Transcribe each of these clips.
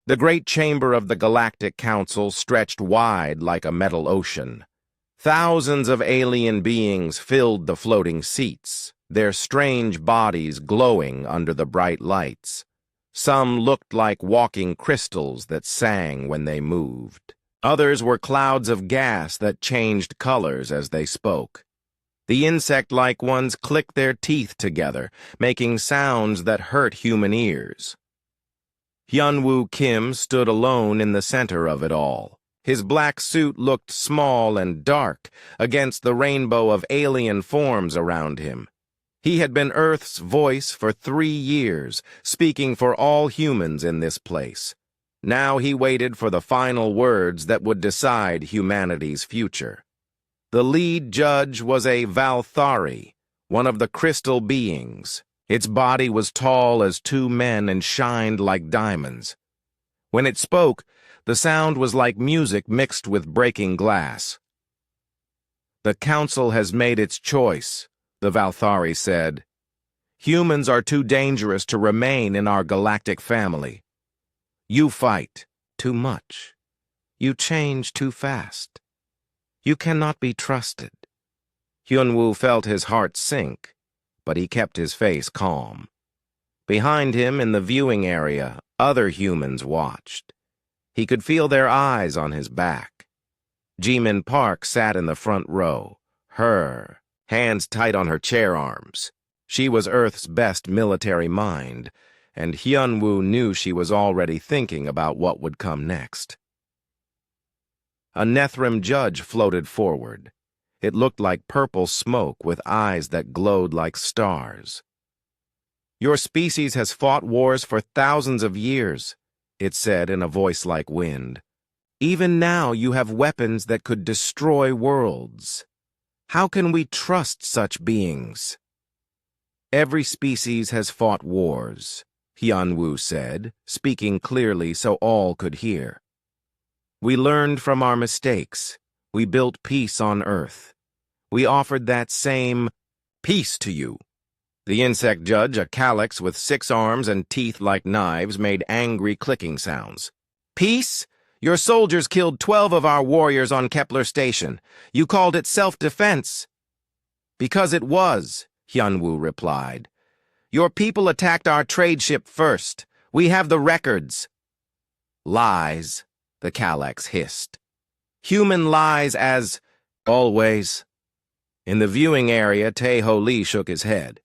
The great chamber of the Galactic Council stretched wide like a metal ocean. Thousands of alien beings filled the floating seats, their strange bodies glowing under the bright lights. Some looked like walking crystals that sang when they moved. Others were clouds of gas that changed colors as they spoke. The insect-like ones clicked their teeth together, making sounds that hurt human ears. Hyunwoo Kim stood alone in the center of it all. His black suit looked small and dark against the rainbow of alien forms around him. He had been Earth's voice for 3 years, speaking for all humans in this place. Now he waited for the final words that would decide humanity's future. The lead judge was a Valthari, one of the crystal beings. Its body was tall as 2 men and shined like diamonds. When it spoke, the sound was like music mixed with breaking glass. "The council has made its choice," the Valthari said. "Humans are too dangerous to remain in our galactic family. You fight too much. You change too fast. You cannot be trusted." Hyunwoo felt his heart sink, but he kept his face calm. Behind him in the viewing area, other humans watched. He could feel their eyes on his back. Jimin Park sat in the front row, her hands tight on her chair arms. She was Earth's best military mind, and Hyunwoo knew she was already thinking about what would come next. A Nethrim judge floated forward. It looked like purple smoke with eyes that glowed like stars. "Your species has fought wars for thousands of years," it said in a voice like wind. "Even now you have weapons that could destroy worlds. How can we trust such beings?" "Every species has fought wars," Hyunwoo said, speaking clearly so all could hear. "We learned from our mistakes. We built peace on Earth. We offered that same peace to you." The insect judge, a calyx with 6 arms and teeth like knives, made angry clicking sounds. "Peace? Your soldiers killed 12 of our warriors on Kepler Station. You called it self-defense." "Because it was," Hyunwoo replied. "Your people attacked our trade ship first. We have the records." "Lies," the calyx hissed. "Human lies as always." In the viewing area, Tae-Ho Lee shook his head.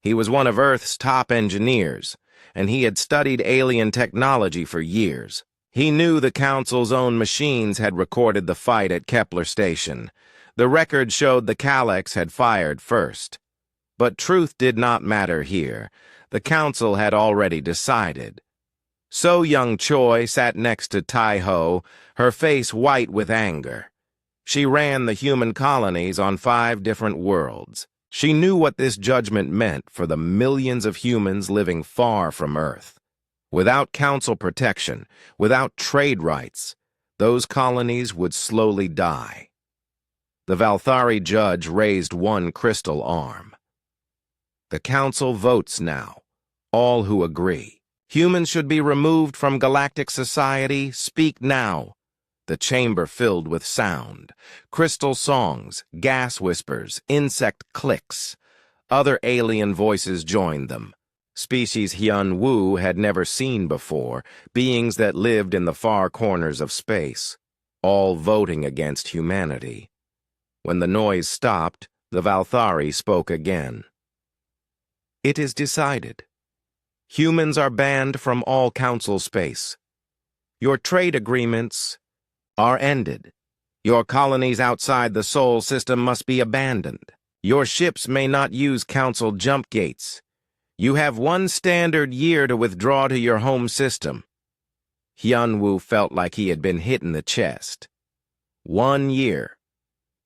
He was one of Earth's top engineers, and he had studied alien technology for years. He knew the Council's own machines had recorded the fight at Kepler Station. The record showed the calyx had fired first. But truth did not matter here. The Council had already decided. So Young Choi sat next to Tai-Ho, her face white with anger. She ran the human colonies on 5 different worlds. She knew what this judgment meant for the millions of humans living far from Earth. Without Council protection, without trade rights, those colonies would slowly die. The Valthari judge raised one crystal arm. "The Council votes now. All who agree. Humans should be removed from galactic society. Speak now." The chamber filled with sound. Crystal songs, gas whispers, insect clicks. Other alien voices joined them. Species Hyunwoo had never seen before, beings that lived in the far corners of space, all voting against humanity. When the noise stopped, the Valthari spoke again. "It is decided. Humans are banned from all Council space. Your trade agreements are ended. Your colonies outside the Sol system must be abandoned. Your ships may not use Council jump gates. You have 1 standard year to withdraw to your home system." Hyunwoo felt like he had been hit in the chest. 1 year.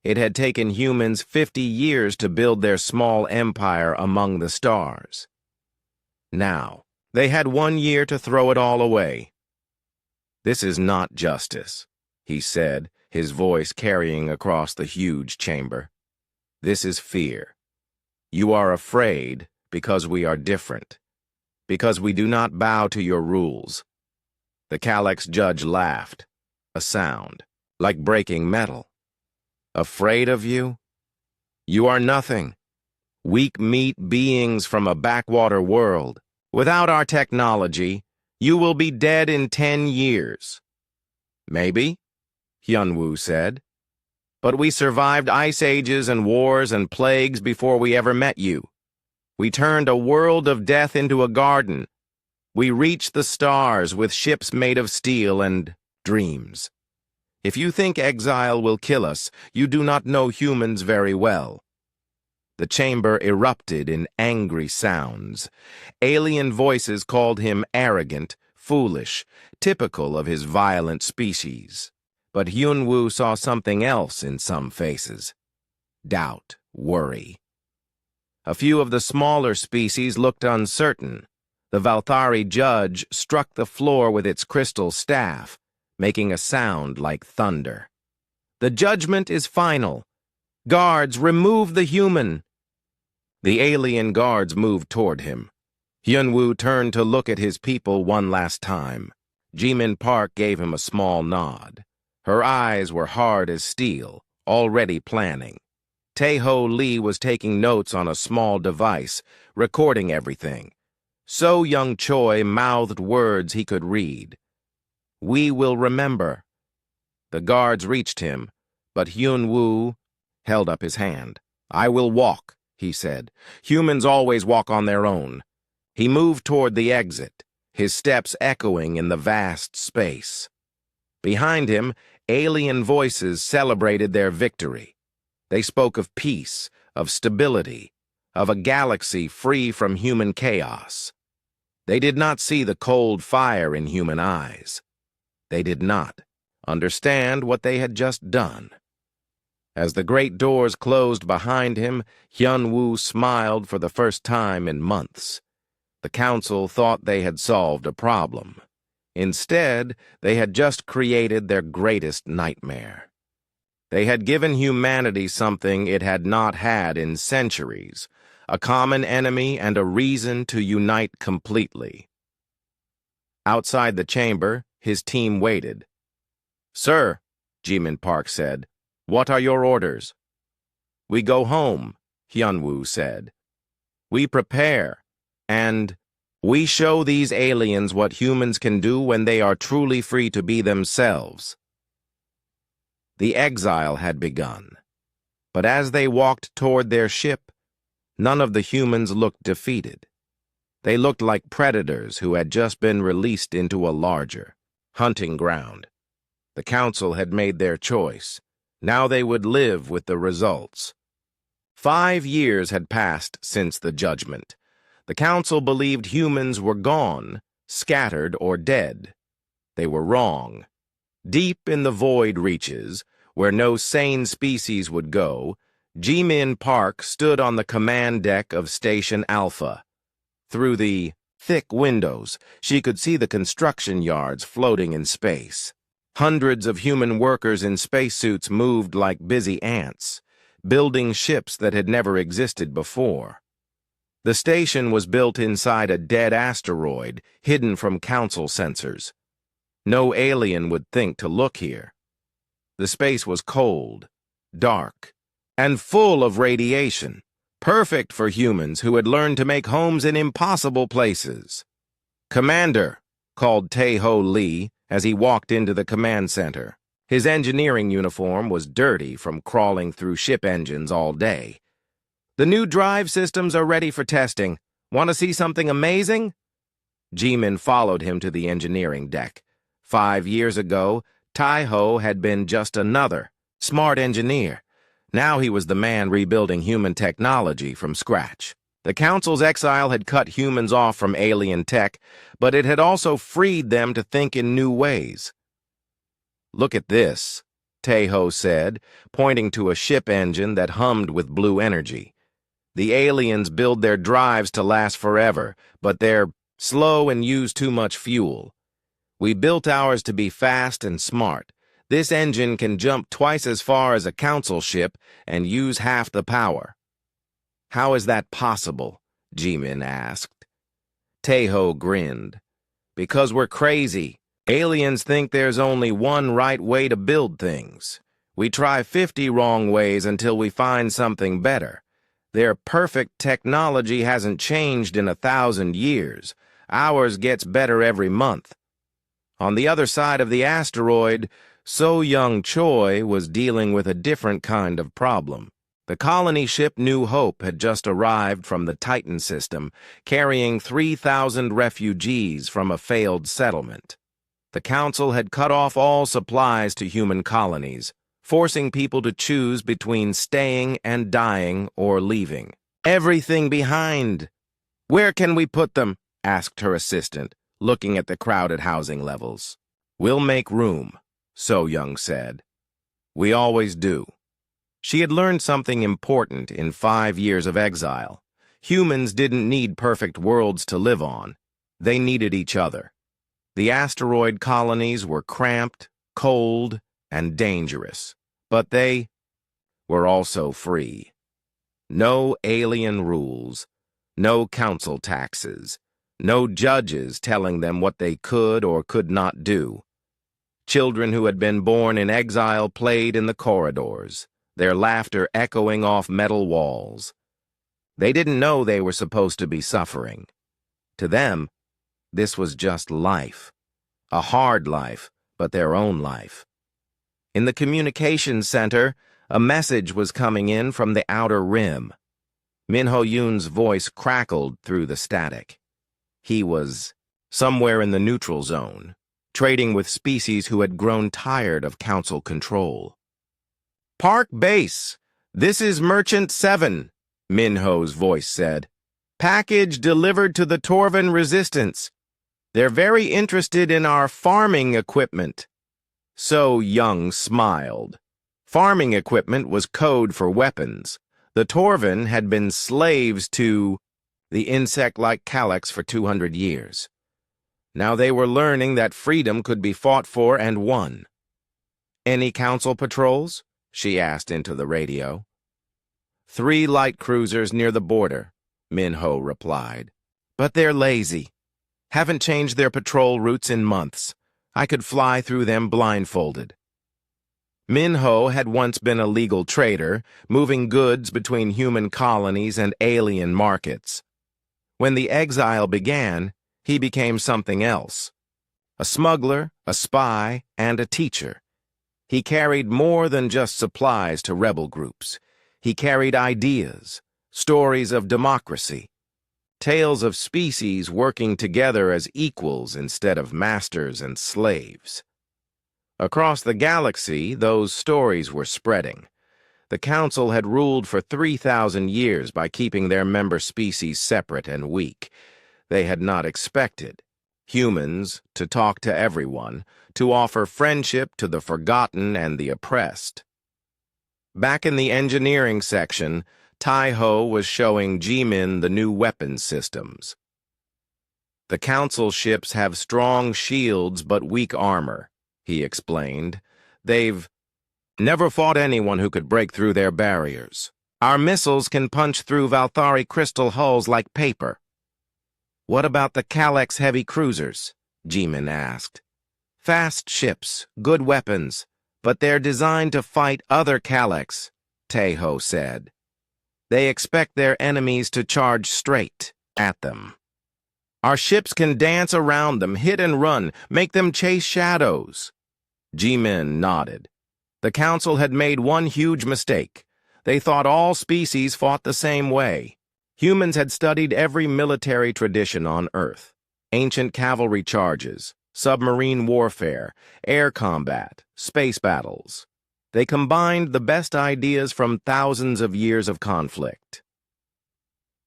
It had taken humans 50 years to build their small empire among the stars. Now, they had 1 year to throw it all away. "This is not justice," he said, his voice carrying across the huge chamber. "This is fear. You are afraid because we are different, because we do not bow to your rules. The Calyx judge laughed, a sound, like breaking metal. Afraid of you? You are nothing. Weak meat beings from a backwater world. Without our technology, you will be dead in 10 years. Maybe, Hyunwoo said. But we survived ice ages and wars and plagues before we ever met you. We turned a world of death into a garden. We reached the stars with ships made of steel and dreams. If you think exile will kill us, you do not know humans very well. The chamber erupted in angry sounds. Alien voices called him arrogant, foolish, typical of his violent species. But Hyunwoo saw something else in some faces. Doubt, worry. A few of the smaller species looked uncertain. The Valthari judge struck the floor with its crystal staff, making a sound like thunder. The judgment is final. Guards, remove the human. The alien guards moved toward him. Hyunwoo turned to look at his people one last time. Jimin Park gave him a small nod. Her eyes were hard as steel, already planning. Tae-ho Lee was taking notes on a small device, recording everything. So Young Choi mouthed words he could read. We will remember. The guards reached him, but Hyunwoo held up his hand. I will walk, he said. Humans always walk on their own. He moved toward the exit, his steps echoing in the vast space. Behind him, alien voices celebrated their victory. They spoke of peace, of stability, of a galaxy free from human chaos. They did not see the cold fire in human eyes. They did not understand what they had just done. As the great doors closed behind him, Hyunwoo smiled for the first time in months. The council thought they had solved a problem. Instead, they had just created their greatest nightmare. They had given humanity something it had not had in centuries, a common enemy and a reason to unite completely. Outside the chamber, his team waited. Sir, Jimin Park said, what are your orders? We go home, Hyunwoo said. We prepare, and we show these aliens what humans can do when they are truly free to be themselves. The exile had begun, but as they walked toward their ship, none of the humans looked defeated. They looked like predators who had just been released into a larger hunting ground. The council had made their choice. Now they would live with the results. 5 years had passed since the judgment. The council believed humans were gone, scattered, or dead. They were wrong. Deep in the void reaches, where no sane species would go, Jimin Park stood on the command deck of Station Alpha. Through the thick windows, she could see the construction yards floating in space. Hundreds of human workers in spacesuits moved like busy ants, building ships that had never existed before. The station was built inside a dead asteroid, hidden from council sensors. No alien would think to look here. The space was cold, dark, and full of radiation, perfect for humans who had learned to make homes in impossible places. Commander, called Tae-ho Lee as he walked into the command center. His engineering uniform was dirty from crawling through ship engines all day. The new drive systems are ready for testing. Want to see something amazing? Jimin followed him to the engineering deck. 5 years ago, Tae-ho had been just another smart engineer. Now he was the man rebuilding human technology from scratch. The Council's exile had cut humans off from alien tech, but it had also freed them to think in new ways. Look at this, Tae-ho said, pointing to a ship engine that hummed with blue energy. The aliens build their drives to last forever, but they're slow and use too much fuel. We built ours to be fast and smart. This engine can jump twice as far as a council ship and use half the power. How is that possible? Jimin asked. Tae-ho grinned. Because we're crazy. Aliens think there's only one right way to build things. We try 50 wrong ways until we find something better. Their perfect technology hasn't changed in 1,000 years. Ours gets better every month. On the other side of the asteroid, So Young Choi was dealing with a different kind of problem. The colony ship New Hope had just arrived from the Titan system, carrying 3,000 refugees from a failed settlement. The Council had cut off all supplies to human colonies, forcing people to choose between staying and dying or leaving. "Everything behind. Where can we put them?" asked her assistant, looking at the crowded housing levels. "We'll make room," So Young said. "We always do." She had learned something important in 5 years of exile. Humans didn't need perfect worlds to live on. They needed each other. The asteroid colonies were cramped, cold, and dangerous, but they were also free. No alien rules, no council taxes, no judges telling them what they could or could not do. Children who had been born in exile played in the corridors, their laughter echoing off metal walls. They didn't know they were supposed to be suffering. To them, this was just life. A hard life, but their own life. In the communications center, a message was coming in from the outer rim. Min Ho-yoon's voice crackled through the static. He was somewhere in the neutral zone, trading with species who had grown tired of council control. "Park Base, this is Merchant 7, Min Ho's voice said. "Package delivered to the Torvan Resistance. They're very interested in our farming equipment." So Young smiled. Farming equipment was code for weapons. The Torvan had been slaves to the insect-like calyx for 200 years. Now they were learning that freedom could be fought for and won. "Any council patrols?" she asked into the radio. 3 light cruisers near the border," Min Ho replied. "But they're lazy. Haven't changed their patrol routes in months. I could fly through them blindfolded." Min Ho had once been a legal trader, moving goods between human colonies and alien markets. When the exile began, he became something else. A smuggler, a spy, and a teacher. He carried more than just supplies to rebel groups. He carried ideas, stories of democracy, tales of species working together as equals instead of masters and slaves. Across the galaxy, those stories were spreading. The Council had ruled for 3,000 years by keeping their member species separate and weak. They had not expected humans to talk to everyone, to offer friendship to the forgotten and the oppressed. Back in the engineering section, Tai-Ho was showing Jimin the new weapons systems. "The Council ships have strong shields but weak armor," he explained. "They've never fought anyone who could break through their barriers. Our missiles can punch through Valthari crystal hulls like paper." "What about the Calyx heavy cruisers?" Jimin asked. "Fast ships, good weapons, but they're designed to fight other Calyx," Tai-Ho said. "They expect their enemies to charge straight at them. Our ships can dance around them, hit and run, make them chase shadows." Jimin nodded. The Council had made one huge mistake. They thought all species fought the same way. Humans had studied every military tradition on Earth. Ancient cavalry charges, submarine warfare, air combat, space battles. They combined the best ideas from thousands of years of conflict.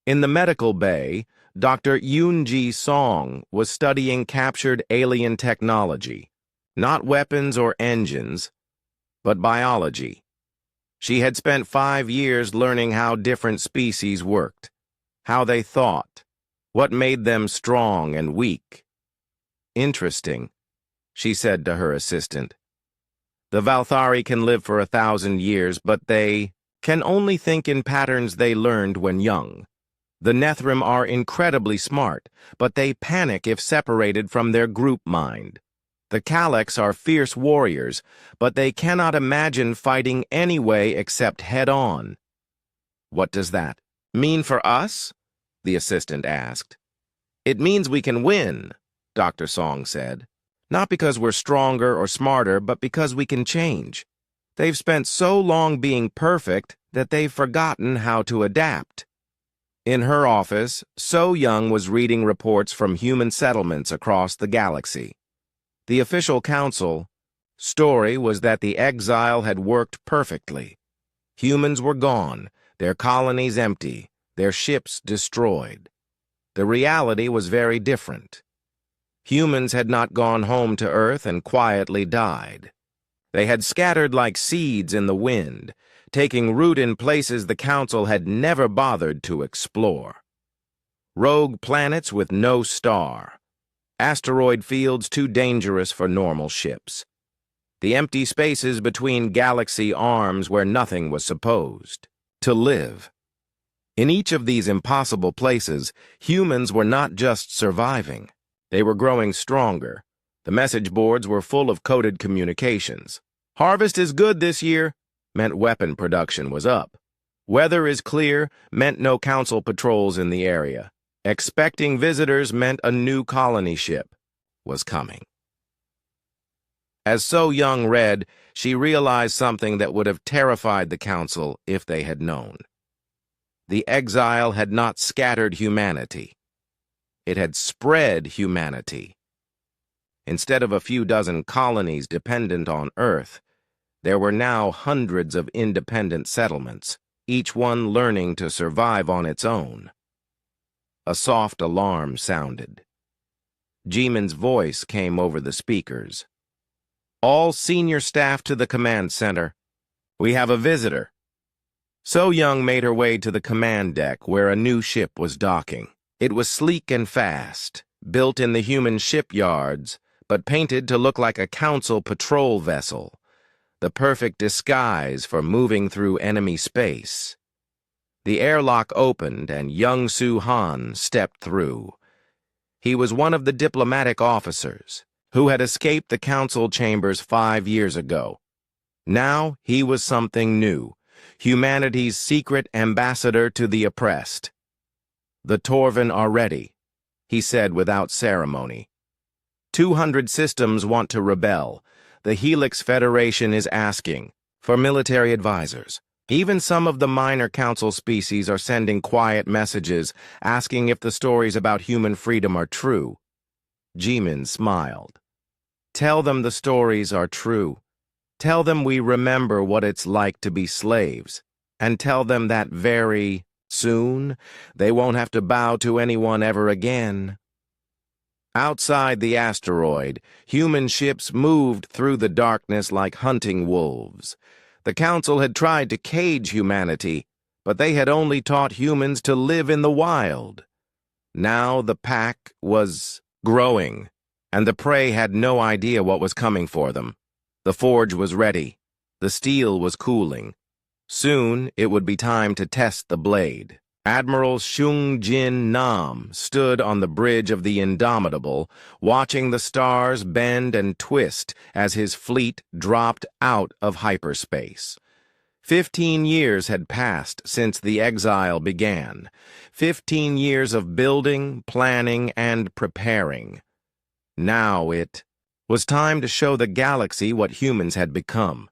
In the medical bay, Dr. Yoon-ji Song was studying captured alien technology, not weapons or engines, but biology. She had spent 5 years learning how different species worked, how they thought, what made them strong and weak. "Interesting," she said to her assistant. "The Valthari can live for 1,000 years, but they can only think in patterns they learned when young. The Nethrim are incredibly smart, but they panic if separated from their group mind. The Galacts are fierce warriors, but they cannot imagine fighting any way except head-on. What does that mean for us? The assistant asked. It means we can win, Dr. Song said. Not because we're stronger or smarter, but because we can change. They've spent so long being perfect that they've forgotten how to adapt. In her office, So Young was reading reports from human settlements across the galaxy. The official council story was that the exile had worked perfectly. Humans were gone, their colonies empty, their ships destroyed. The reality was very different. Humans had not gone home to Earth and quietly died. They had scattered like seeds in the wind, taking root in places the Council had never bothered to explore. Rogue planets with no star. Asteroid fields too dangerous for normal ships. The empty spaces between galaxy arms where nothing was supposed to live. In each of these impossible places, humans were not just surviving. They were growing stronger. The message boards were full of coded communications. Harvest is good this year meant weapon production was up. Weather is clear meant no council patrols in the area. Expecting visitors meant a new colony ship was coming. As So Young read, she realized something that would have terrified the council if they had known. The exile had not scattered humanity. It had spread humanity. Instead of a few dozen colonies dependent on Earth, there were now hundreds of independent settlements, each one learning to survive on its own. A soft alarm sounded. Jimin's voice came over the speakers. All senior staff to the command center. We have a visitor. So Young made her way to the command deck where a new ship was docking. It was sleek and fast, built in the human shipyards, but painted to look like a council patrol vessel, the perfect disguise for moving through enemy space. The airlock opened and young Su-Han stepped through. He was one of the diplomatic officers who had escaped the council chambers 5 years ago. Now he was something new, humanity's secret ambassador to the oppressed. The Torven are ready, he said without ceremony. 200 systems want to rebel. The Helix Federation is asking for military advisors. Even some of the minor council species are sending quiet messages asking if the stories about human freedom are true. Jimin smiled. Tell them the stories are true. Tell them we remember what it's like to be slaves. And tell them that very soon they won't have to bow to anyone ever again. Outside the asteroid, human ships moved through the darkness like hunting wolves. The Council had tried to cage humanity, but they had only taught humans to live in the wild. Now the pack was growing, and the prey had no idea what was coming for them. The forge was ready. The steel was cooling. Soon it would be time to test the blade. Admiral Shung Jin Nam stood on the bridge of the Indomitable, watching the stars bend and twist as his fleet dropped out of hyperspace. 15 years had passed since the exile began. 15 years of building, planning, and preparing. Now it was time to show the galaxy what humans had become.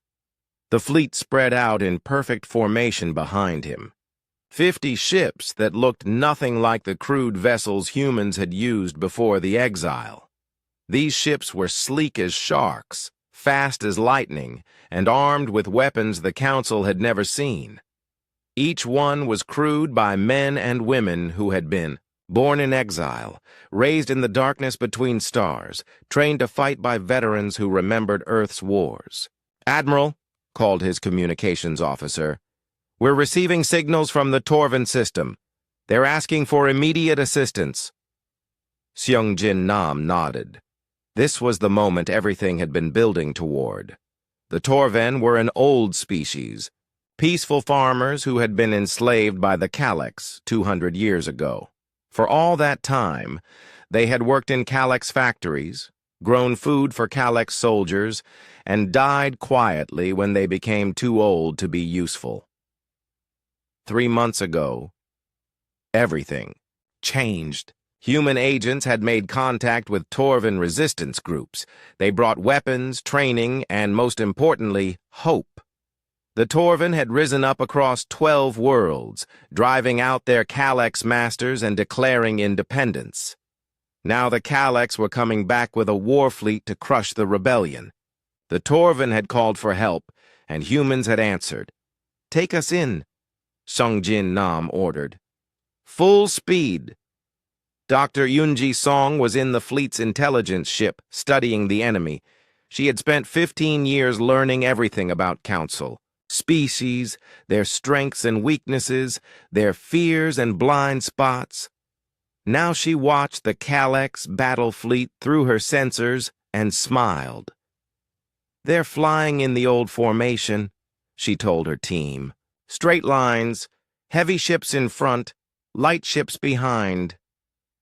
The fleet spread out in perfect formation behind him. 50 ships that looked nothing like the crude vessels humans had used before the exile. These ships were sleek as sharks, fast as lightning, and armed with weapons the Council had never seen. Each one was crewed by men and women who had been born in exile, raised in the darkness between stars, trained to fight by veterans who remembered Earth's wars. "Admiral," called his communications officer, "we're receiving signals from the Torven system. They're asking for immediate assistance." Seung Jin Nam nodded. This was the moment everything had been building toward. The Torven were an old species, peaceful farmers who had been enslaved by the Galacts 200 years ago. For all that time, they had worked in Galact's factories, grown food for Kalek soldiers, and died quietly when they became too old to be useful. 3 months ago, everything changed. Human agents had made contact with Torvan resistance groups. They brought weapons, training, and, most importantly, hope. The Torvan had risen up across 12 worlds, driving out their Kalek's masters and declaring independence. Now the Kaleks were coming back with a war fleet to crush the rebellion. The Torvan had called for help, and humans had answered. "Take us in," Sungjin Nam ordered. "Full speed." Dr. Yunji Song was in the fleet's intelligence ship, studying the enemy. She had spent 15 years learning everything about Council. Species, their strengths and weaknesses, their fears and blind spots. Now she watched the Kalek's battle fleet through her sensors and smiled. "They're flying in the old formation," she told her team. "Straight lines, heavy ships in front, light ships behind.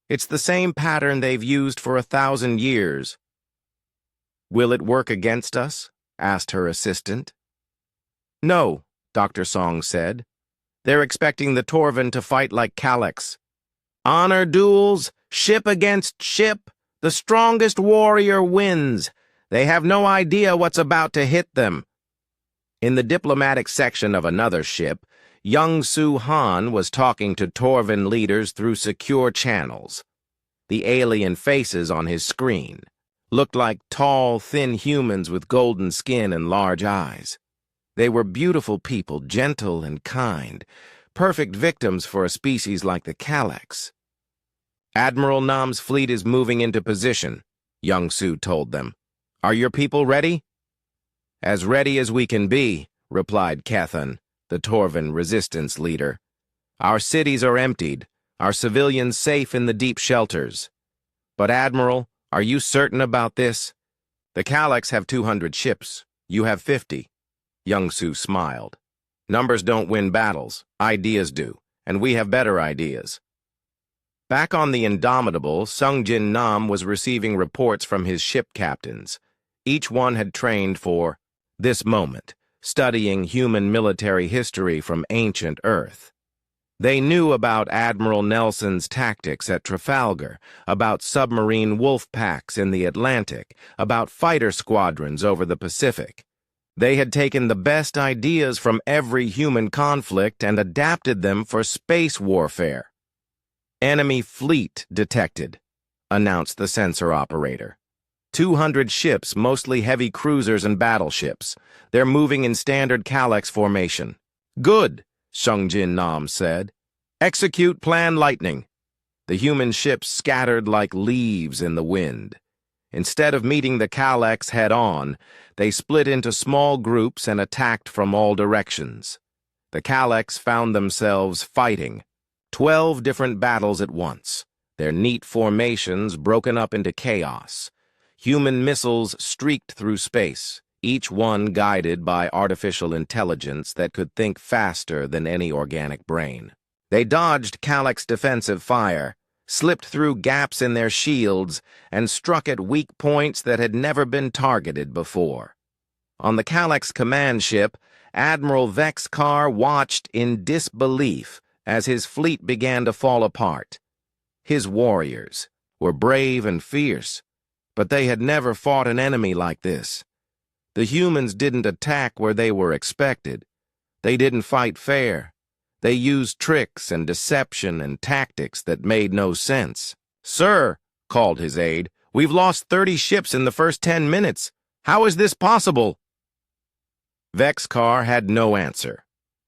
It's the same pattern they've used for 1,000 years. "Will it work against us?" asked her assistant. "No," Dr. Song said. "They're expecting the Torvan to fight like Kaleks. Honor duels, ship against ship, the strongest warrior wins. They have no idea what's about to hit them." In the diplomatic section of another ship, young Su Han was talking to Torvan leaders through secure channels. The alien faces on his screen looked like tall, thin humans with golden skin and large eyes. They were beautiful people, gentle and kind, perfect victims for a species like the Kaleks. "Admiral Nam's fleet is moving into position," Young Su told them. "Are your people ready?" "As ready as we can be," replied Kethan, the Torvan resistance leader. "Our cities are emptied, our civilians safe in the deep shelters. But, Admiral, are you certain about this? The Kaleks have 200 ships. You have 50. Young Su smiled. "Numbers don't win battles. Ideas do. And we have better ideas." Back on the Indomitable, Sungjin Nam was receiving reports from his ship captains. Each one had trained for this moment, studying human military history from ancient Earth. They knew about Admiral Nelson's tactics at Trafalgar, about submarine wolf packs in the Atlantic, about fighter squadrons over the Pacific. They had taken the best ideas from every human conflict and adapted them for space warfare. "Enemy fleet detected," announced the sensor operator. 200 ships, mostly heavy cruisers and battleships. They're moving in standard Kaleks formation. "Good," Sungjin Nam said. "Execute Plan Lightning." The human ships scattered like leaves in the wind. Instead of meeting the Kaleks head-on, they split into small groups and attacked from all directions. The Kaleks found themselves fighting 12 different battles at once, their neat formations broken up into chaos. Human missiles streaked through space, each one guided by artificial intelligence that could think faster than any organic brain. They dodged Kalek's defensive fire, slipped through gaps in their shields, and struck at weak points that had never been targeted before. On the Kalek's command ship, Admiral Vexkar watched in disbelief as his fleet began to fall apart. His warriors were brave and fierce, but they had never fought an enemy like this. The humans didn't attack where they were expected. They didn't fight fair. They used tricks and deception and tactics that made no sense. "Sir," called his aide, "we've lost 30 ships in the first 10 minutes. How is this possible?" Vexkar had no answer.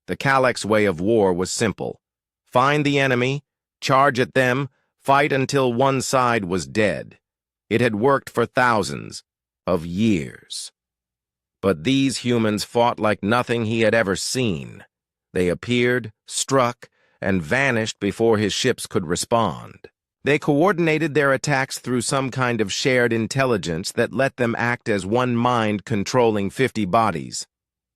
The Kalek's way of war was simple. Find the enemy, charge at them, fight until one side was dead. It had worked for thousands of years. But these humans fought like nothing he had ever seen. They appeared, struck, and vanished before his ships could respond. They coordinated their attacks through some kind of shared intelligence that let them act as one mind controlling 50 bodies.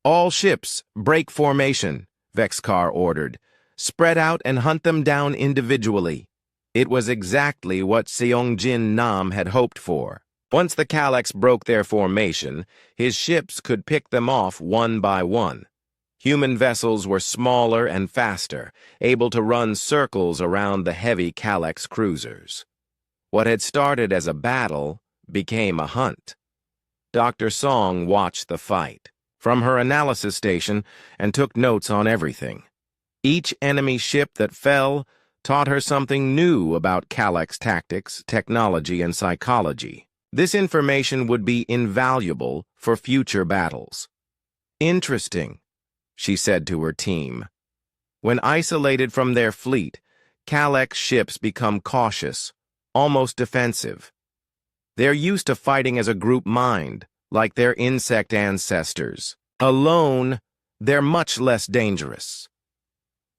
"All ships, break formation," Vexkar ordered. "Spread out and hunt them down individually." It was exactly what Seongjin Nam had hoped for. Once the Calyx broke their formation, his ships could pick them off one by one. Human vessels were smaller and faster, able to run circles around the heavy Calyx cruisers. What had started as a battle became a hunt. Dr. Song watched the fight from her analysis station and took notes on everything. Each enemy ship that fell taught her something new about Calyx tactics, technology, and psychology. This information would be invaluable for future battles. "Interesting," she said to her team. When isolated from their fleet, Calyx ships become cautious, almost defensive. They're used to fighting as a group mind, like their insect ancestors. Alone, they're much less dangerous.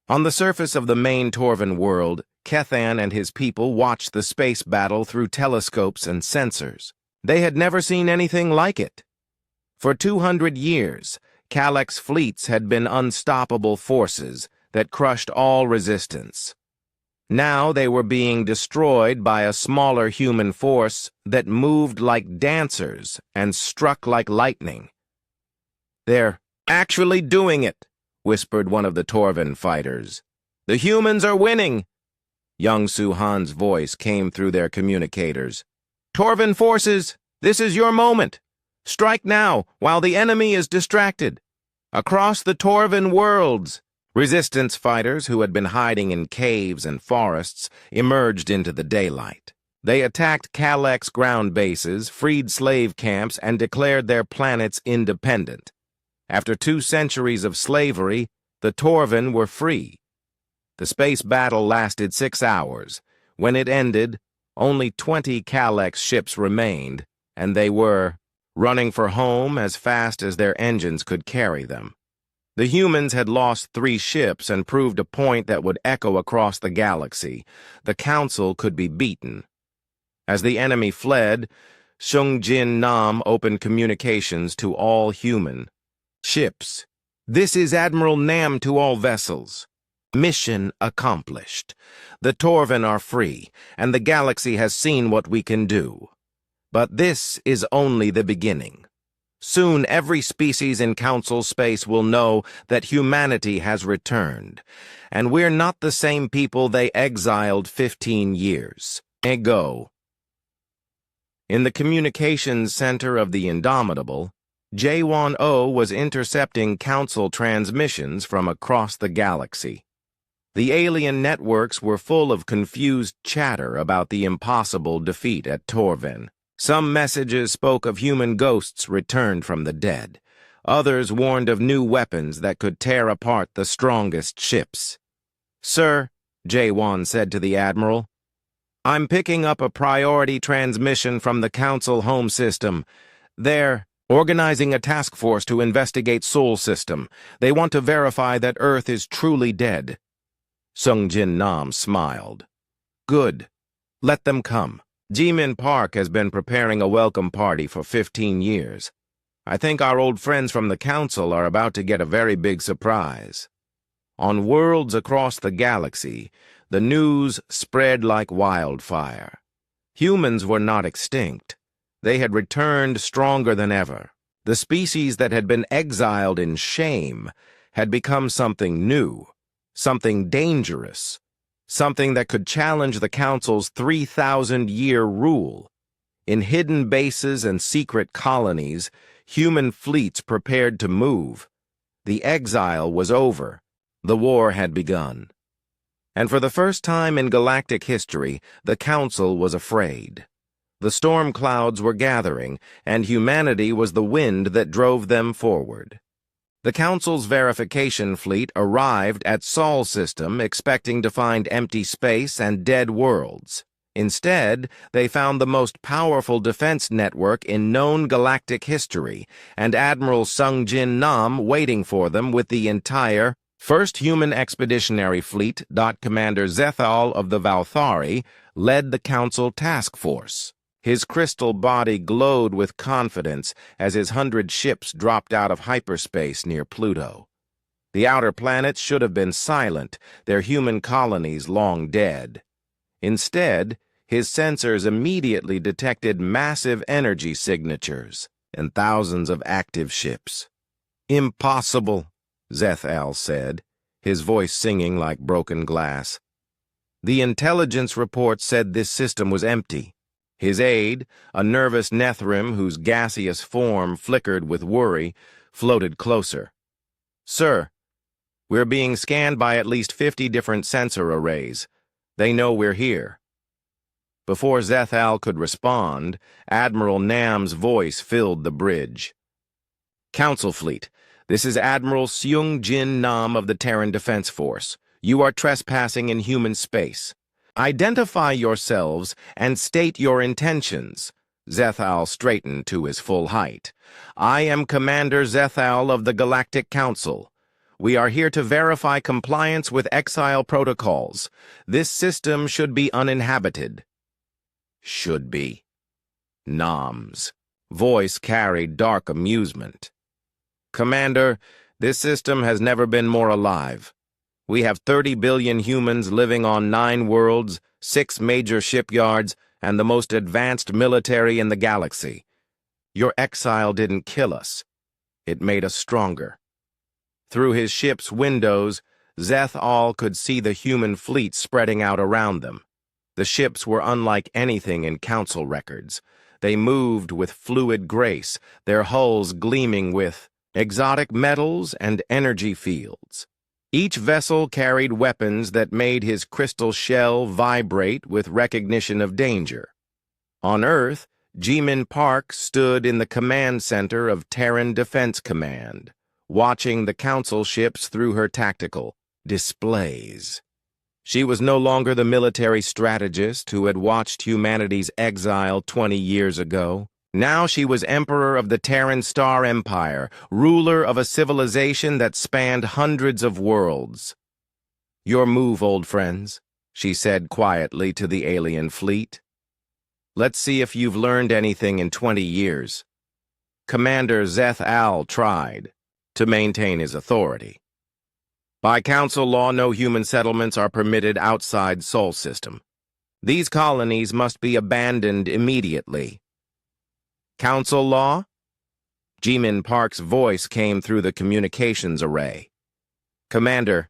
On the surface of the main Torvan world, Kethan and his people watched the space battle through telescopes and sensors. They had never seen anything like it. For 200 years, Calyx fleets had been unstoppable forces that crushed all resistance. Now they were being destroyed by a smaller human force that moved like dancers and struck like lightning. "They're actually doing it," whispered one of the Torvan fighters. "The humans are winning." Young Suhan's voice came through their communicators. "Torvan forces, this is your moment. Strike now, while the enemy is distracted. Across the Torvan worlds." Resistance fighters who had been hiding in caves and forests emerged into the daylight. They attacked Calyx ground bases, freed slave camps, and declared their planets independent. After 2 centuries of slavery, the Torvan were free. The space battle lasted 6 hours. When it ended, only 20 Calyx ships remained, and they were running for home as fast as their engines could carry them. The humans had lost 3 ships and proved a point that would echo across the galaxy. The Council could be beaten. As the enemy fled, Shung Jin Nam opened communications to all human ships. "This is Admiral Nam to all vessels. Mission accomplished. The Torvan are free, and the galaxy has seen what we can do. But this is only the beginning. Soon every species in Council space will know that humanity has returned, and we're not the same people they exiled 15 years ago." In the communications center of the Indomitable, J10 was intercepting Council transmissions from across the galaxy. The alien networks were full of confused chatter about the impossible defeat at Torvan. Some messages spoke of human ghosts returned from the dead. Others warned of new weapons that could tear apart the strongest ships. "Sir," J1 said to the Admiral, "I'm picking up a priority transmission from the Council home system. They're organizing a task force to investigate Sol system. They want to verify that Earth is truly dead." Sung Jin Nam smiled. "Good. Let them come. Jimin Park has been preparing a welcome party for 15 years. I think our old friends from the Council are about to get a very big surprise." On worlds across the galaxy, the news spread like wildfire. Humans were not extinct. They had returned stronger than ever. The species that had been exiled in shame had become something new, something dangerous, something that could challenge the Council's 3,000-year rule. In hidden bases and secret colonies, human fleets prepared to move. The exile was over. The war had begun. And for the first time in galactic history, the Council was afraid. The storm clouds were gathering, and humanity was the wind that drove them forward. The Council's verification fleet arrived at Sol system expecting to find empty space and dead worlds. Instead, they found the most powerful defense network in known galactic history, and Admiral Sung Jin Nam waiting for them with the entire 1st Human Expeditionary Fleet. Commander Zethal of the Valthari led the Council task force. His crystal body glowed with confidence as his 100 ships dropped out of hyperspace near Pluto. The outer planets should have been silent, their human colonies long dead. Instead, His sensors immediately detected massive energy signatures and thousands of active ships. "Impossible," Zeth-Al said, his voice singing like broken glass. The intelligence report said this system was empty. His aide, a nervous Nethrim whose gaseous form flickered with worry, floated closer. "Sir, we're being scanned by at least 50 different sensor arrays. They know we're here." Before Zeth-Al could respond, Admiral Nam's voice filled the bridge. "Council Fleet, this is Admiral Seung Jin Nam of the Terran Defense Force. You are trespassing in human space. Identify yourselves and state your intentions." Zeth-Al straightened to his full height. "I am Commander Zeth-Al of the Galactic Council. We are here to verify compliance with exile protocols. This system should be uninhabited." "Should be." Nam's voice carried dark amusement. "Commander, this system has never been more alive. We have 30 billion humans living on 9 worlds, 6 major shipyards, and the most advanced military in the galaxy. Your exile didn't kill us. It made us stronger." Through his ship's windows, Zeth-Al could see the human fleet spreading out around them. The ships were unlike anything in Council records. They moved with fluid grace, their hulls gleaming with exotic metals and energy fields. Each vessel carried weapons that made his crystal shell vibrate with recognition of danger. On Earth, Jimin Park stood in the command center of Terran Defense Command, watching the Council ships through her tactical displays. She was no longer the military strategist who had watched humanity's exile 20 years ago. Now she was Emperor of the Terran Star Empire, ruler of a civilization that spanned hundreds of worlds. "Your move, old friends," she said quietly to the alien fleet. "Let's see if you've learned anything in 20 years. Commander Zeth-Al tried to maintain his authority. "By Council law, no human settlements are permitted outside Sol System. These colonies must be abandoned immediately." "Council law?" Jimin Park's voice came through the communications array. "Commander,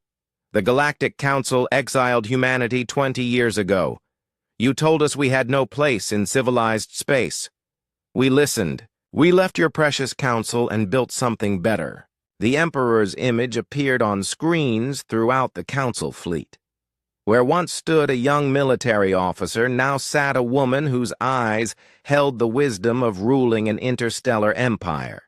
the Galactic Council exiled humanity 20 years ago. You told us we had no place in civilized space. We listened. We left your precious council and built something better." The Emperor's image appeared on screens throughout the Council fleet. Where once stood a young military officer, now sat a woman whose eyes held the wisdom of ruling an interstellar empire.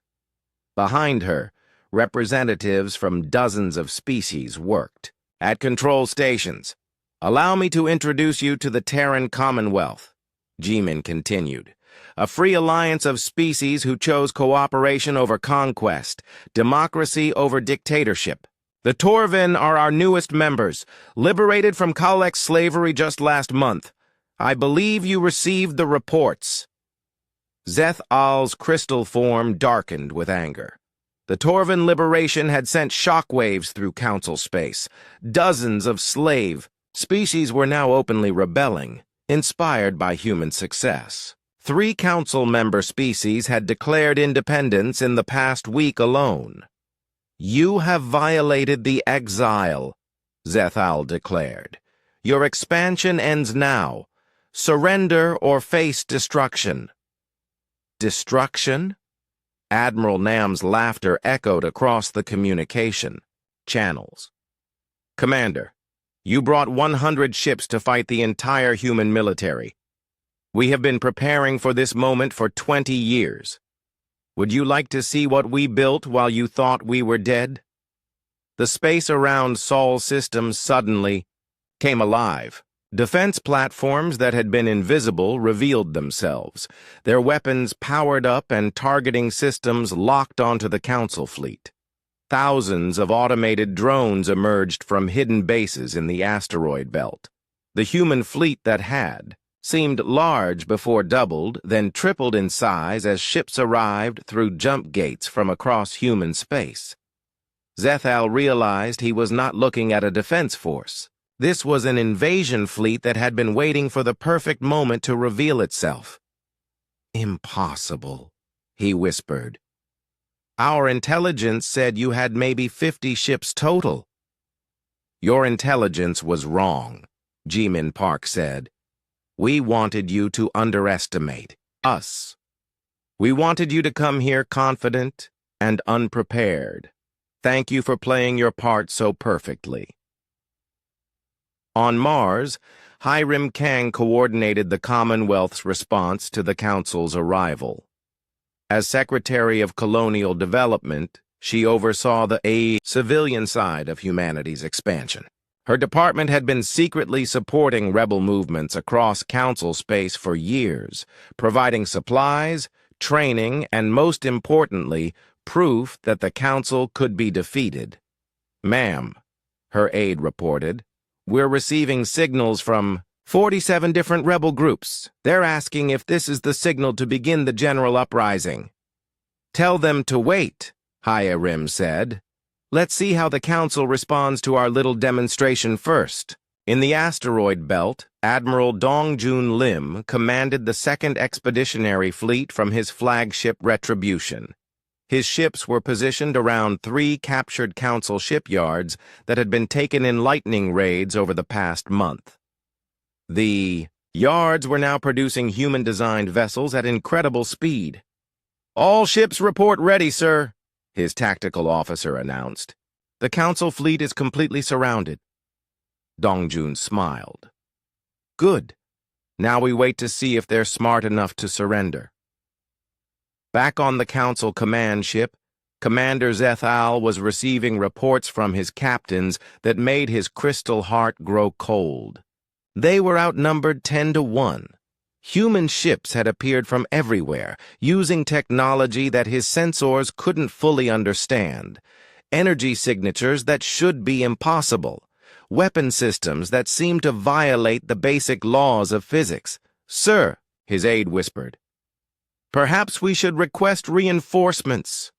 Behind her, representatives from dozens of species worked. "At control stations, allow me to introduce you to the Terran Commonwealth," Jimin continued. "A free alliance of species who chose cooperation over conquest, democracy over dictatorship. The Torvin are our newest members, liberated from Kalek slavery just last month. I believe you received the reports." Zeth-Al's crystal form darkened with anger. The Torvin liberation had sent shockwaves through Council space. Dozens of slave species were now openly rebelling, inspired by human success. 3 Council member species had declared independence in the past week alone. "You have violated the exile," Zeth-Al declared. "Your expansion ends now. Surrender or face destruction." "Destruction?" Admiral Nam's laughter echoed across the communication channels. "Commander, you brought 100 ships to fight the entire human military. We have been preparing for this moment for 20 years. Would you like to see what we built while you thought we were dead?" The space around Sol Systems suddenly came alive. Defense platforms that had been invisible revealed themselves, their weapons powered up and targeting systems locked onto the Council fleet. Thousands of automated drones emerged from hidden bases in the asteroid belt. The human fleet that had seemed large before doubled, then tripled in size as ships arrived through jump gates from across human space. Zeth-Al realized he was not looking at a defense force. This was an invasion fleet that had been waiting for the perfect moment to reveal itself. "Impossible," he whispered. "Our intelligence said you had maybe 50 ships total." "Your intelligence was wrong," Jimin Park said. "We wanted you to underestimate us. We wanted you to come here confident and unprepared. Thank you for playing your part so perfectly." On Mars, Hiram Kang coordinated the Commonwealth's response to the Council's arrival. As Secretary of Colonial Development, she oversaw the civilian side of humanity's expansion. Her department had been secretly supporting rebel movements across Council space for years, providing supplies, training, and most importantly, proof that the Council could be defeated. "Ma'am," her aide reported, "we're receiving signals from 47 different rebel groups. They're asking if this is the signal to begin the general uprising." "Tell them to wait," Hiram said. "Let's see how the Council responds to our little demonstration first." In the asteroid belt, Admiral Dongjun Lim commanded the 2nd Expeditionary Fleet from his flagship Retribution. His ships were positioned around 3 captured Council shipyards that had been taken in lightning raids over the past month. The yards were now producing human-designed vessels at incredible speed. "All ships report ready, sir," his tactical officer announced. "The Council fleet is completely surrounded." Dongjun smiled. "Good. Now we wait to see if they're smart enough to surrender." Back on the Council command ship, Commander Zethal was receiving reports from his captains that made his crystal heart grow cold. They were outnumbered 10-1. Human ships had appeared from everywhere, using technology that his sensors couldn't fully understand, energy signatures that should be impossible, weapon systems that seemed to violate the basic laws of physics. "Sir," his aide whispered, "perhaps we should request reinforcements."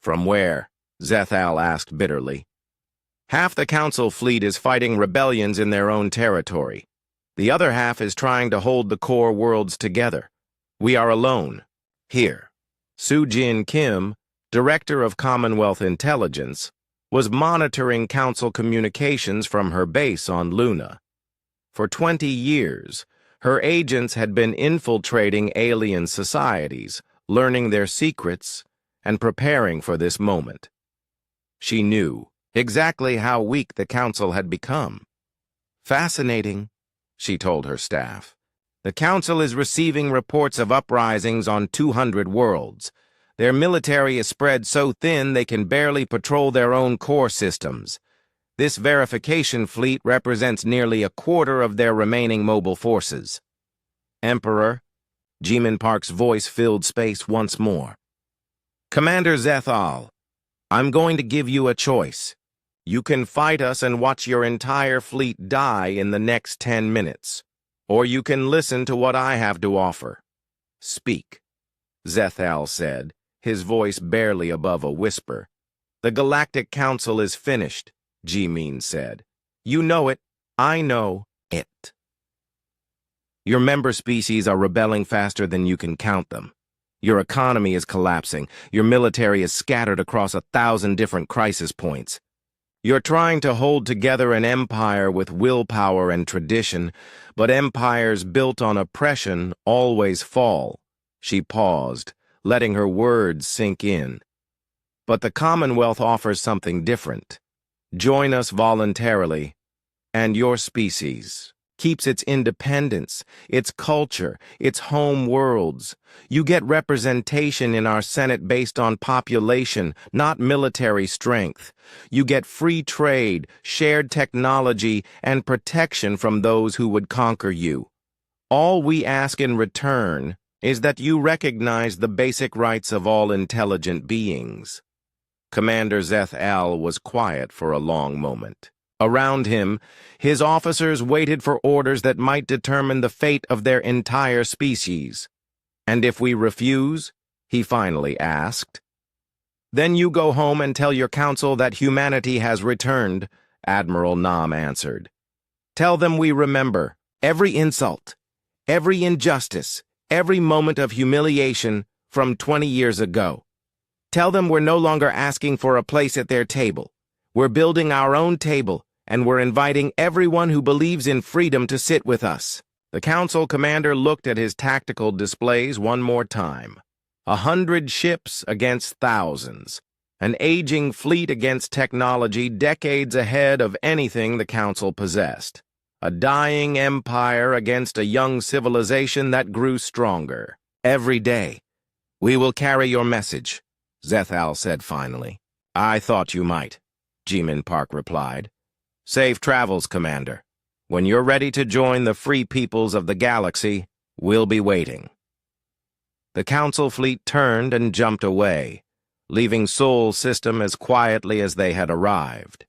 "From where?" Zethal asked bitterly. "Half the Council fleet is fighting rebellions in their own territory. The other half is trying to hold the core worlds together. We are alone. Here." Soo-Jin Kim, Director of Commonwealth Intelligence, was monitoring Council communications from her base on Luna. For 20 years, her agents had been infiltrating alien societies, learning their secrets, and preparing for this moment. She knew exactly how weak the Council had become. "Fascinating," she told her staff. "The Council is receiving reports of uprisings on 200 worlds. Their military is spread so thin they can barely patrol their own core systems. This verification fleet represents nearly a quarter of their remaining mobile forces." "Emperor," Jimin Park's voice filled space once more. "Commander Zethal, I'm going to give you a choice. You can fight us and watch your entire fleet die in the next 10 minutes. Or you can listen to what I have to offer." "Speak," Zethal said, his voice barely above a whisper. "The Galactic Council is finished," Jimin said. "You know it. I know it. Your member species are rebelling faster than you can count them. Your economy is collapsing. Your military is scattered across 1,000 different crisis points. You're trying to hold together an empire with willpower and tradition, but empires built on oppression always fall." She paused, letting her words sink in. "But the Commonwealth offers something different. Join us voluntarily, and your species keeps its independence, its culture, its home worlds. You get representation in our Senate based on population, not military strength. You get free trade, shared technology, and protection from those who would conquer you. All we ask in return is that you recognize the basic rights of all intelligent beings." Commander Zethal was quiet for a long moment. Around him, his officers waited for orders that might determine the fate of their entire species. "And if we refuse?" he finally asked. "Then you go home and tell your council that humanity has returned," Admiral Nam answered. Tell them we remember every insult, every injustice, every moment of humiliation from 20 years ago. Tell them we're no longer asking for a place at their table. We're building our own table, and we're inviting everyone who believes in freedom to sit with us." The council commander looked at his tactical displays one more time. 100 ships against thousands. An aging fleet against technology decades ahead of anything the council possessed. A dying empire against a young civilization that grew stronger. "Every day, we will carry your message," Zethal said finally. "I thought you might," Jimin Park replied. "Safe travels, Commander. When you're ready to join the free peoples of the galaxy, we'll be waiting." The council fleet turned and jumped away, leaving Sol System as quietly as they had arrived.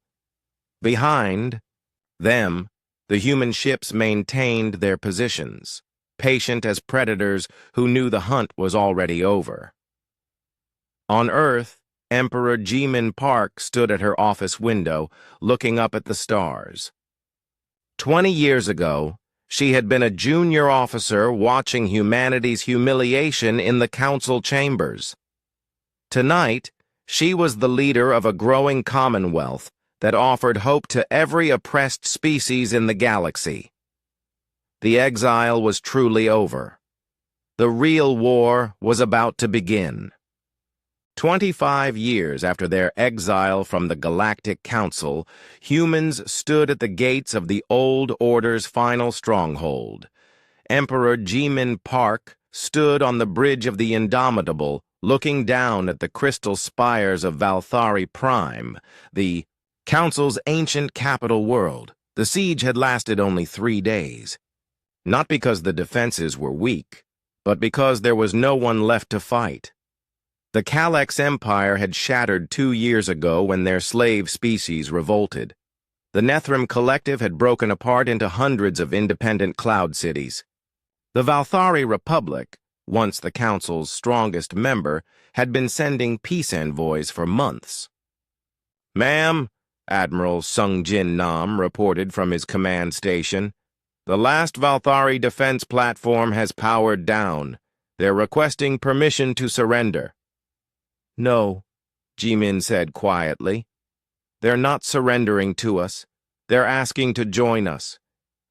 Behind them, the human ships maintained their positions, patient as predators who knew the hunt was already over. On Earth, Emperor Jimin Park stood at her office window, looking up at the stars. 20 years ago, she had been a junior officer watching humanity's humiliation in the council chambers. Tonight, she was the leader of a growing commonwealth that offered hope to every oppressed species in the galaxy. The exile was truly over. The real war was about to begin. 25 years after their exile from the Galactic Council, humans stood at the gates of the Old Order's final stronghold. Emperor Jimin Park stood on the bridge of the Indomitable, looking down at the crystal spires of Valthari Prime, the Council's ancient capital world. The siege had lasted only 3 days. Not because the defenses were weak, but because there was no one left to fight. The Kalex Empire had shattered 2 years ago when their slave species revolted. The Nethrim Collective had broken apart into hundreds of independent cloud cities. The Valthari Republic, once the Council's strongest member, had been sending peace envoys for months. "Ma'am," Admiral Sungjin Nam reported from his command station, "the last Valthari defense platform has powered down. They're requesting permission to surrender." "No," Jimin said quietly. "They're not surrendering to us. They're asking to join us.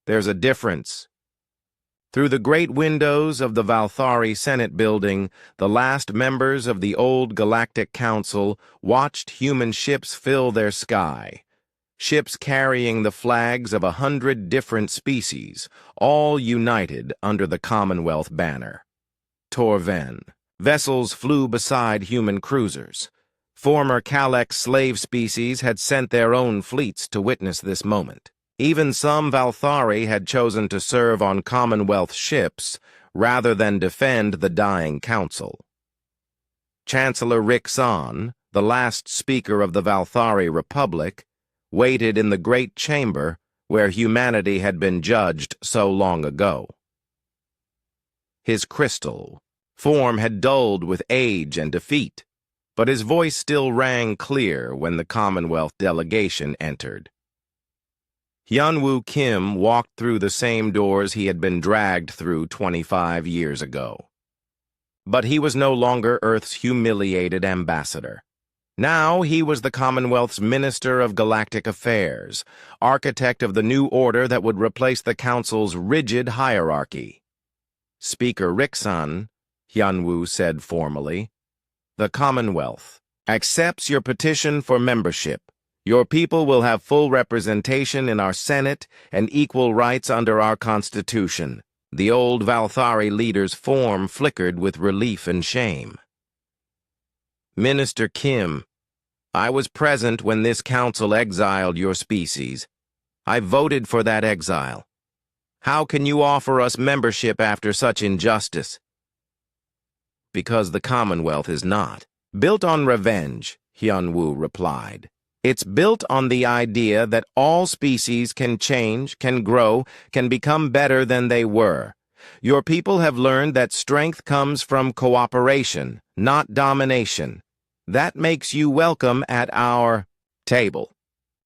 There's a difference." Through the great windows of the Valthari Senate building, the last members of the old Galactic Council watched human ships fill their sky. Ships carrying the flags of 100 different species, all united under the Commonwealth banner. Torven. Vessels flew beside human cruisers. Former Kalex slave species had sent their own fleets to witness this moment. Even some Valthari had chosen to serve on Commonwealth ships rather than defend the dying council. Chancellor Rixon, the last speaker of the Valthari Republic, waited in the great chamber where humanity had been judged so long ago. His crystal form had dulled with age and defeat, but his voice still rang clear when the Commonwealth delegation entered. Hyunwoo Kim walked through the same doors he had been dragged through 25 years ago. But he was no longer Earth's humiliated ambassador. Now he was the Commonwealth's Minister of Galactic Affairs, architect of the new order that would replace the Council's rigid hierarchy. "Speaker Rixon," Hyunwoo said formally, "the Commonwealth accepts your petition for membership. Your people will have full representation in our Senate and equal rights under our Constitution." The old Valthari leader's form flickered with relief and shame. "Minister Kim, I was present when this council exiled your species. I voted for that exile. How can you offer us membership after such injustice?" "Because the Commonwealth is not built on revenge," Hyunwoo replied. "It's built on the idea that all species can change, can grow, can become better than they were. Your people have learned that strength comes from cooperation, not domination. That makes you welcome at our table."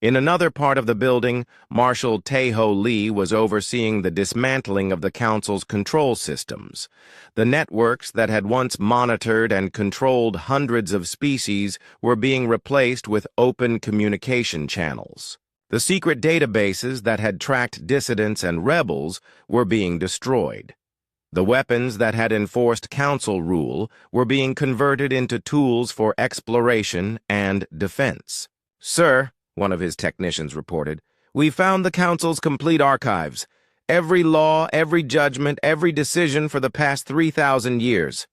In another part of the building, Marshal Tae-ho Lee was overseeing the dismantling of the Council's control systems. The networks that had once monitored and controlled hundreds of species were being replaced with open communication channels. The secret databases that had tracked dissidents and rebels were being destroyed. The weapons that had enforced Council rule were being converted into tools for exploration and defense. "Sir," one of his technicians reported, "we found the Council's complete archives. Every law, every judgment, every decision for the past 3,000 years.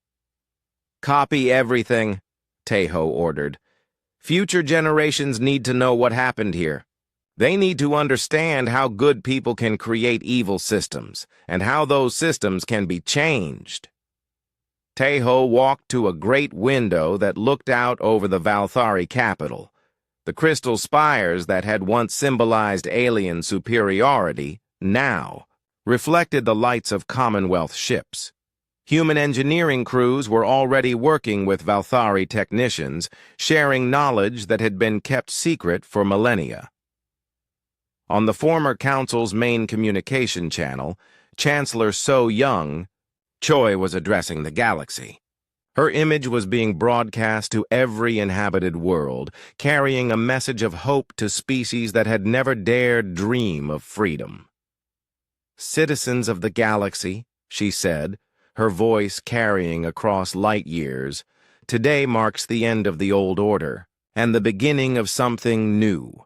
"Copy everything," Tae-ho ordered. "Future generations need to know what happened here. They need to understand how good people can create evil systems, and how those systems can be changed." Tae-ho walked to a great window that looked out over the Valthari capital. The crystal spires that had once symbolized alien superiority now reflected the lights of Commonwealth ships. Human engineering crews were already working with Valthari technicians, sharing knowledge that had been kept secret for millennia. On the former Council's main communication channel, Chancellor So Young, Choi was addressing the galaxy. Her image was being broadcast to every inhabited world, carrying a message of hope to species that had never dared dream of freedom. "Citizens of the galaxy," she said, her voice carrying across light years, "today marks the end of the old order and the beginning of something new.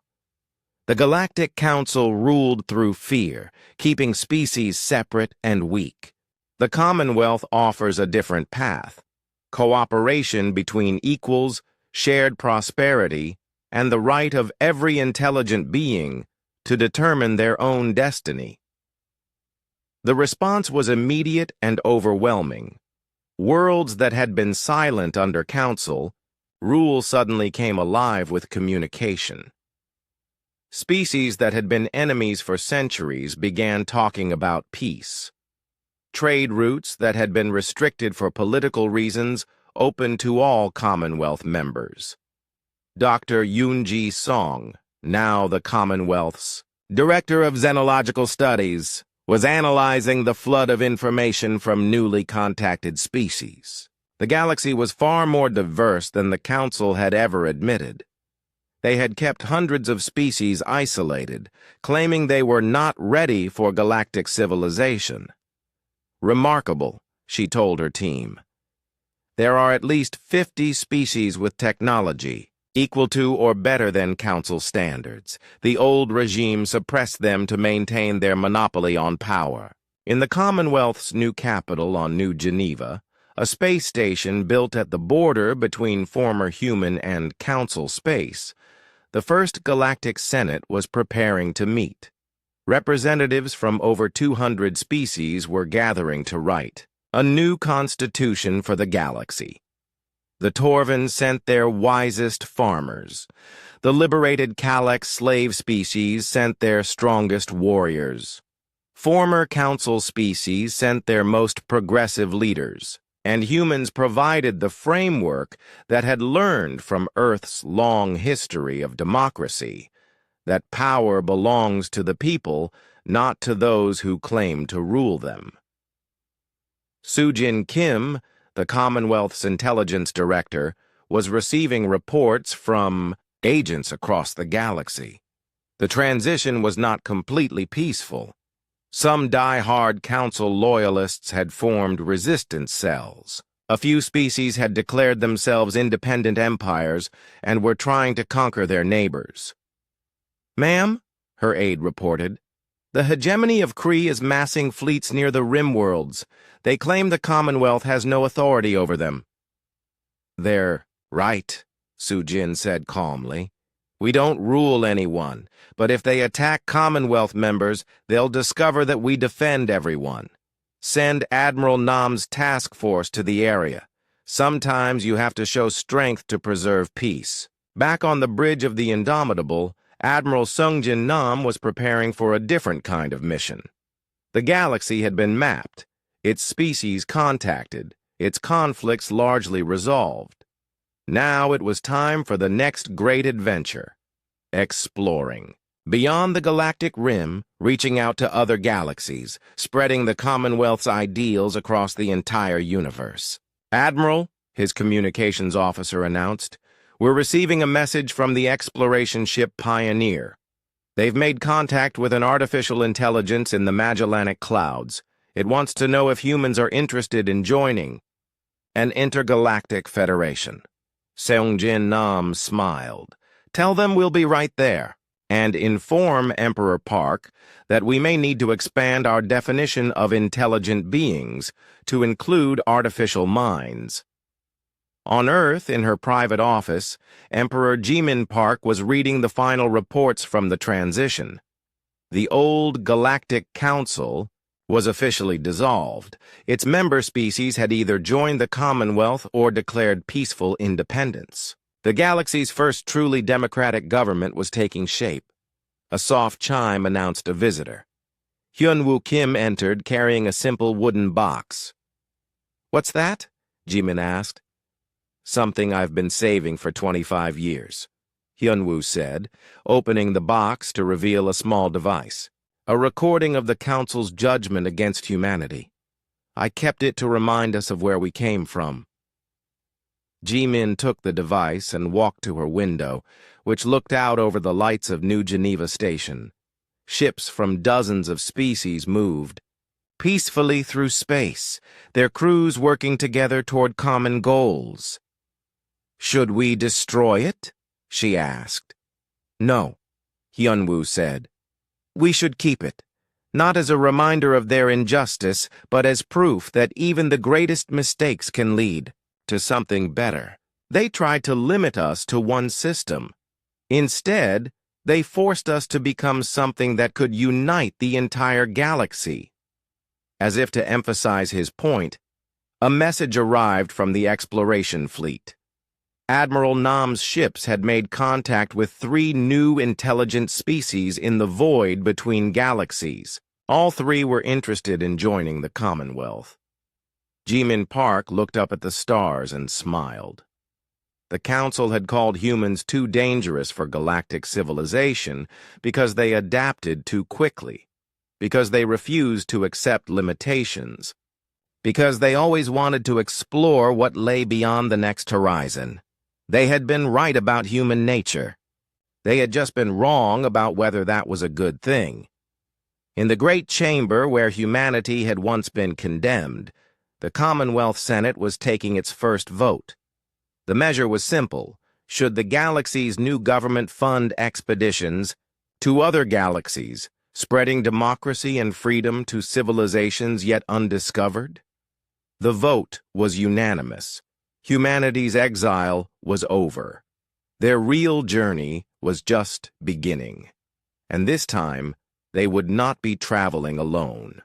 The Galactic Council ruled through fear, keeping species separate and weak. The Commonwealth offers a different path: cooperation between equals, shared prosperity, and the right of every intelligent being to determine their own destiny." The response was immediate and overwhelming. Worlds that had been silent under Council rule suddenly came alive with communication. Species that had been enemies for centuries began talking about peace. Trade routes that had been restricted for political reasons opened to all Commonwealth members. Dr. Yoon-ji Song, now the Commonwealth's Director of Xenological Studies, was analyzing the flood of information from newly contacted species. The galaxy was far more diverse than the Council had ever admitted. They had kept hundreds of species isolated, claiming they were not ready for galactic civilization. "Remarkable," she told her team. "There are at least 50 species with technology equal to or better than Council standards. The old regime suppressed them to maintain their monopoly on power." In the Commonwealth's new capital on New Geneva, a space station built at the border between former human and Council space, the First Galactic Senate was preparing to meet. Representatives from over 200 species were gathering to write a new constitution for the galaxy. The Torvins sent their wisest farmers. The liberated Kalex slave species sent their strongest warriors. Former Council species sent their most progressive leaders, and humans provided the framework that had learned from Earth's long history of democracy, that power belongs to the people, not to those who claim to rule them. Soo-jin Kim, the Commonwealth's intelligence director, was receiving reports from agents across the galaxy. The transition was not completely peaceful. Some die-hard Council loyalists had formed resistance cells. A few species had declared themselves independent empires and were trying to conquer their neighbors. "Ma'am," her aide reported, "the hegemony of Kree is massing fleets near the rim worlds. They claim the Commonwealth has no authority over them." "They're right," Soo-jin said calmly. "We don't rule anyone, but if they attack Commonwealth members, they'll discover that we defend everyone. Send Admiral Nam's task force to the area. Sometimes you have to show strength to preserve peace." Back on the bridge of the Indomitable, Admiral Sungjin Nam was preparing for a different kind of mission. The galaxy had been mapped, its species contacted, its conflicts largely resolved. Now it was time for the next great adventure: exploring. Beyond the galactic rim, reaching out to other galaxies, spreading the Commonwealth's ideals across the entire universe. "Admiral," his communications officer announced, "we're receiving a message from the exploration ship Pioneer. They've made contact with an artificial intelligence in the Magellanic Clouds. It wants to know if humans are interested in joining an intergalactic federation." Seongjin Nam smiled. "Tell them we'll be right there, and inform Emperor Park that we may need to expand our definition of intelligent beings to include artificial minds." On Earth, in her private office, Emperor Jimin Park was reading the final reports from the transition. The old Galactic Council was officially dissolved. Its member species had either joined the Commonwealth or declared peaceful independence. The galaxy's first truly democratic government was taking shape. A soft chime announced a visitor. Hyunwoo Kim entered, carrying a simple wooden box. "What's that?" Jimin asked. "Something I've been saving for 25 years, Hyunwoo said, opening the box to reveal a small device. A recording of the Council's judgment against humanity. I kept it to remind us of where we came from." Jimin took the device and walked to her window, which looked out over the lights of New Geneva Station. Ships from dozens of species moved peacefully through space, their crews working together toward common goals. "Should we destroy it?" she asked. "No," Hyunwoo said. "We should keep it, not as a reminder of their injustice, but as proof that even the greatest mistakes can lead to something better." They tried to limit us to one system. Instead, they forced us to become something that could unite the entire galaxy. As if to emphasize his point, a message arrived from the exploration fleet. Admiral Nam's ships had made contact with 3 new intelligent species in the void between galaxies. All 3 were interested in joining the Commonwealth. Jimin Park looked up at the stars and smiled. The Council had called humans too dangerous for galactic civilization because they adapted too quickly, because they refused to accept limitations, because they always wanted to explore what lay beyond the next horizon. They had been right about human nature. They had just been wrong about whether that was a good thing. In the great chamber where humanity had once been condemned, the Commonwealth Senate was taking its first vote. The measure was simple. Should the galaxy's new government fund expeditions to other galaxies, spreading democracy and freedom to civilizations yet undiscovered? The vote was unanimous. Humanity's exile was over. Their real journey was just beginning. And this time, they would not be traveling alone.